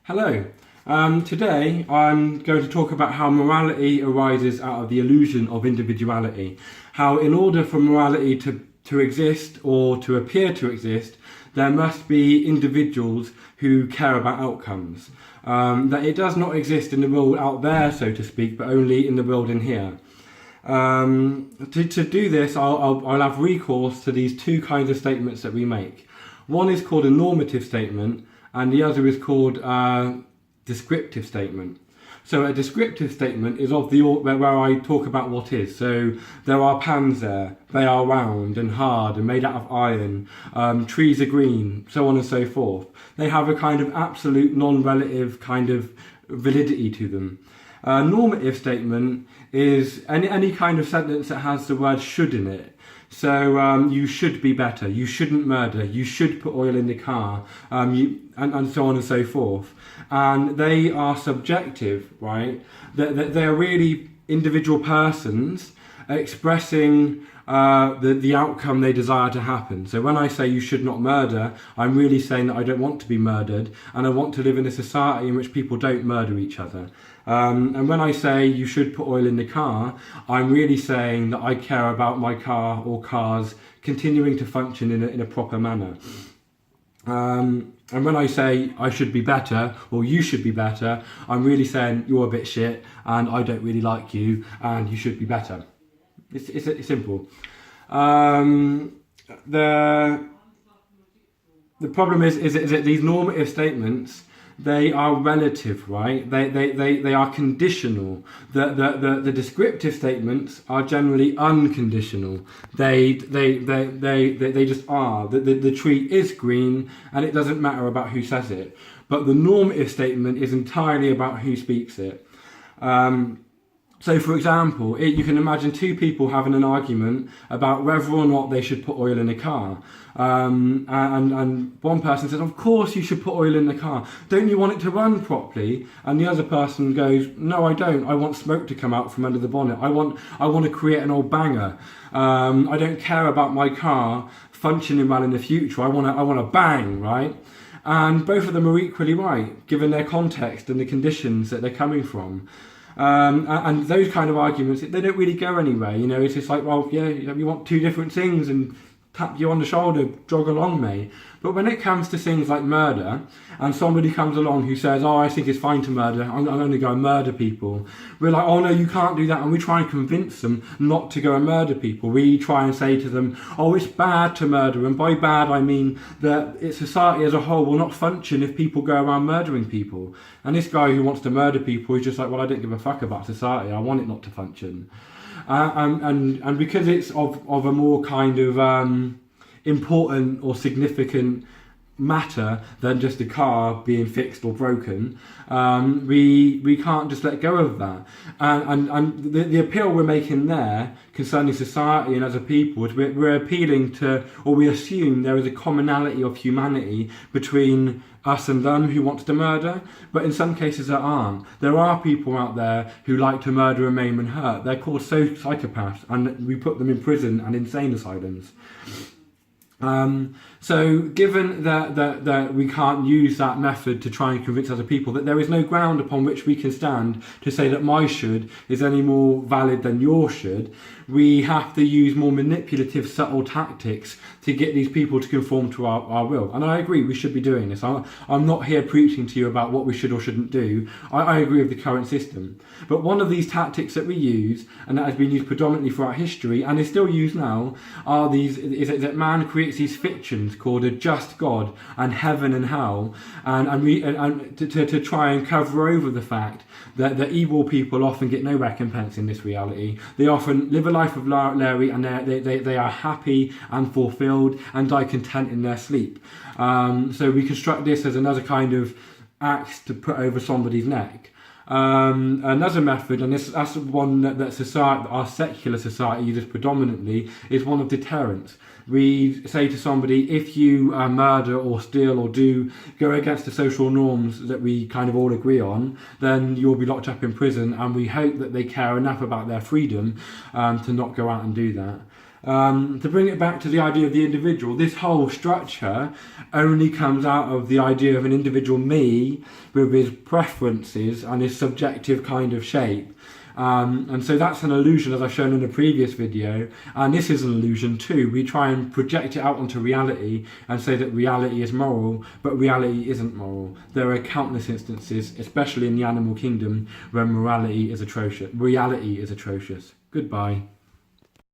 Hello. Today I'm going to talk about how morality arises out of the illusion of individuality. How in order for morality to exist or to appear to exist, there must be individuals who care about outcomes. That it does not exist in the world out there, so to speak, but only in the world in here. To do this, I'll have recourse to these two kinds of statements that we make. One is called a normative statement, and the other is called a descriptive statement. So a descriptive statement is of the where I talk about what is. So there are pans there, they are round and hard and made out of iron, trees are green, so on and so forth. They have a kind of absolute non-relative kind of validity to them. A normative statement is any kind of sentence that has the word should in it. So you should be better, you shouldn't murder, you should put oil in the car, and so on and so forth. And they are subjective, right? They're really individual persons expressing the outcome they desire to happen. So when I say you should not murder, I'm really saying that I don't want to be murdered, and I want to live in a society in which people don't murder each other. And when I say you should put oil in the car, I'm really saying that I care about my car or cars continuing to function in a proper manner. And when I say I should be better or you should be better, I'm really saying you're a bit shit and I don't really like you and you should be better. It's simple. The problem is that these normative statements, they are relative, right? They are conditional. The descriptive statements are generally unconditional. They just are. The tree is green, and it doesn't matter about who says it. But the normative statement is entirely about who speaks it. So, for example, you can imagine two people having an argument about whether or not they should put oil in a car. And one person says, of course you should put oil in the car. Don't you want it to run properly? And the other person goes, no, I don't. I want smoke to come out from under the bonnet. I want to create an old banger. I don't care about my car functioning well in the future. I want to bang, right? And both of them are equally right, given their context and the conditions that they're coming from. And those kind of arguments, they don't really go anywhere. You know, it's just like, well, yeah, you want two different things and tap you on the shoulder, jog along, mate. But when it comes to things like murder, and somebody comes along who says, oh, I think it's fine to murder, I'm going to go and murder people. We're like, oh no, you can't do that. And we try and convince them not to go and murder people. We try and say to them, oh, it's bad to murder. And by bad, I mean that society as a whole will not function if people go around murdering people. And this guy who wants to murder people is just like, well, I don't give a fuck about society. I want it not to function. And because it's of a more kind of important or significant matter than just a car being fixed or broken, we can't just let go of that. And the appeal we're making there concerning society and as a people is we're appealing to, or we assume there is a commonality of humanity between us and them who wants to murder, but in some cases there aren't. There are people out there who like to murder and maim and hurt. They're called psychopaths, and we put them in prison and insane asylums. So given that we can't use that method to try and convince other people, that there is no ground upon which we can stand to say that my should is any more valid than your should, we have to use more manipulative, subtle tactics to get these people to conform to our will. And I agree, we should be doing this. I'm not here preaching to you about what we should or shouldn't do. I agree with the current system. But one of these tactics that we use, and that has been used predominantly throughout history, and is still used now, is that man creates these fictions called a just God and heaven and hell, and to try and cover over the fact that the evil people often get no recompense in this reality. They often live a life of Larry, and they are happy and fulfilled and die content in their sleep. So we construct this as another kind of axe to put over somebody's neck. Another method, and that's one that society, our secular society uses predominantly, is one of deterrence. We say to somebody, if you murder or steal or do go against the social norms that we kind of all agree on, then you'll be locked up in prison, and we hope that they care enough about their freedom to not go out and do that. To bring it back to the idea of the individual, this whole structure only comes out of the idea of an individual me with his preferences and his subjective kind of shape. And so that's an illusion, as I've shown in a previous video, and this is an illusion too. We try and project it out onto reality and say that reality is moral, but reality isn't moral. There are countless instances, especially in the animal kingdom, where reality is atrocious. Goodbye.